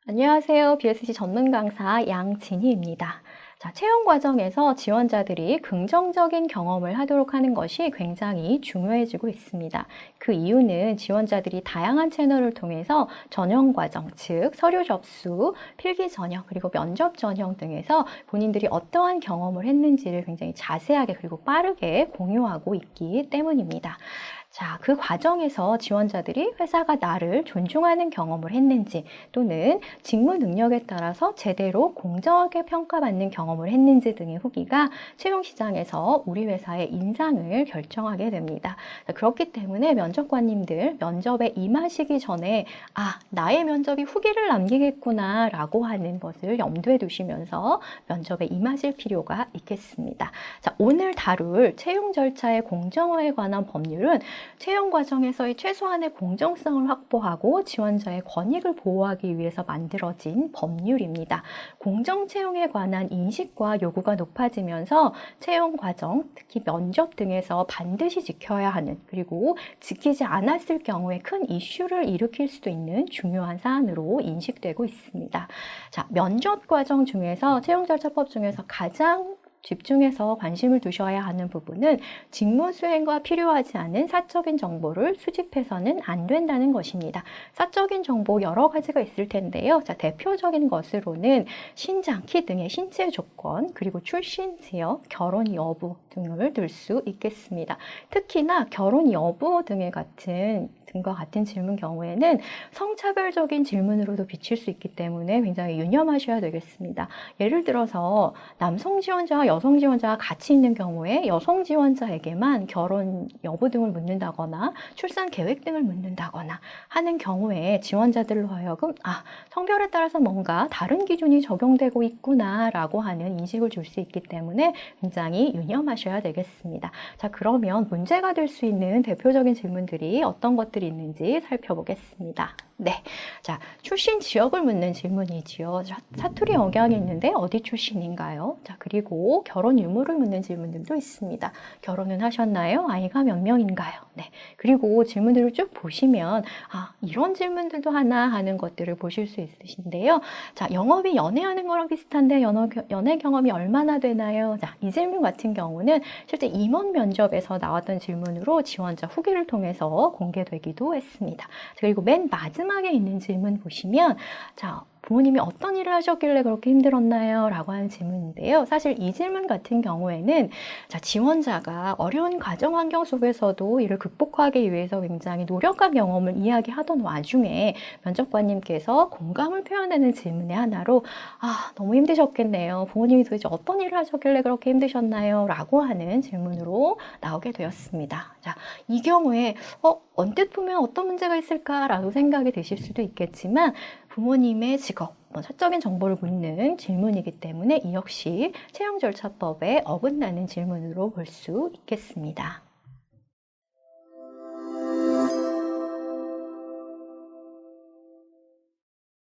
안녕하세요. BSC 전문 강사 양진희입니다. 자, 채용 과정에서 지원자들이 긍정적인 경험을 하도록 하는 것이 굉장히 중요해지고 있습니다. 그 이유는 지원자들이 다양한 채널을 통해서 전형 과정, 즉 서류 접수, 필기 전형, 그리고 면접 전형 등에서 본인들이 어떠한 경험을 했는지를 굉장히 자세하게 그리고 빠르게 공유하고 있기 때문입니다. 자, 그 과정에서 지원자들이 회사가 나를 존중하는 경험을 했는지 또는 직무 능력에 따라서 제대로 공정하게 평가받는 경험을 했는지 등의 후기가 채용 시장에서 우리 회사의 인상을 결정하게 됩니다. 자, 그렇기 때문에 면접관님들 면접에 임하시기 전에 나의 면접이 후기를 남기겠구나 라고 하는 것을 염두에 두시면서 면접에 임하실 필요가 있겠습니다. 자, 오늘 다룰 채용 절차의 공정화에 관한 법률은 채용 과정에서의 최소한의 공정성을 확보하고 지원자의 권익을 보호하기 위해서 만들어진 법률입니다. 공정 채용에 관한 인식과 요구가 높아지면서 채용 과정, 특히 면접 등에서 반드시 지켜야 하는, 그리고 지키지 않았을 경우에 큰 이슈를 일으킬 수도 있는 중요한 사안으로 인식되고 있습니다. 자, 면접 과정 중에서 채용 절차법 중에서 가장 집중해서 관심을 두셔야 하는 부분은 직무 수행과 필요하지 않은 사적인 정보를 수집해서는 안 된다는 것입니다. 사적인 정보 여러 가지가 있을 텐데요. 자, 대표적인 것으로는 신장, 키 등의 신체 조건, 그리고 출신 지역, 결혼 여부 등을 들 수 있겠습니다. 특히나 결혼 여부 등과 같은 질문 경우에는 성차별적인 질문으로도 비칠 수 있기 때문에 굉장히 유념하셔야 되겠습니다. 예를 들어서 남성 지원자와 여성 지원자가 같이 있는 경우에 여성 지원자에게만 결혼 여부 등을 묻는다거나 출산 계획 등을 묻는다거나 하는 경우에 지원자들로 하여금 성별에 따라서 뭔가 다른 기준이 적용되고 있구나 라고 하는 인식을 줄 수 있기 때문에 굉장히 유념하셔야 되겠습니다. 자, 그러면 문제가 될 수 있는 대표적인 질문들이 어떤 것들이 있는지 살펴보겠습니다. 네, 자, 출신 지역을 묻는 질문이지요. 사투리 억양이 있는데 어디 출신인가요? 자, 그리고 결혼 유무를 묻는 질문들도 있습니다. 결혼은 하셨나요? 아이가 몇 명인가요? 네, 그리고 질문들을 쭉 보시면 이런 질문들도 하나 하는 것들을 보실 수 있으신데요. 자, 영업이 연애하는 거랑 비슷한데 연애 경험이 얼마나 되나요? 자, 이 질문 같은 경우는 실제 임원 면접에서 나왔던 질문으로 지원자 후기를 통해서 공개되기도 했습니다. 그리고 맨 마지막에 있는 질문 보시면 부모님이 어떤 일을 하셨길래 그렇게 힘들었나요? 라고 하는 질문인데요. 사실 이 질문 같은 경우에는 지원자가 어려운 가정 환경 속에서도 이를 극복하기 위해서 굉장히 노력한 경험을 이야기하던 와중에 면접관님께서 공감을 표현하는 질문의 하나로 너무 힘드셨겠네요. 부모님이 도대체 어떤 일을 하셨길래 그렇게 힘드셨나요? 라고 하는 질문으로 나오게 되었습니다. 자, 이 경우에 언뜻 보면 어떤 문제가 있을까라고 생각이 드실 수도 있겠지만 부모님의 직업, 사적인 정보를 묻는 질문이기 때문에 이 역시 채용절차법에 어긋나는 질문으로 볼 수 있겠습니다.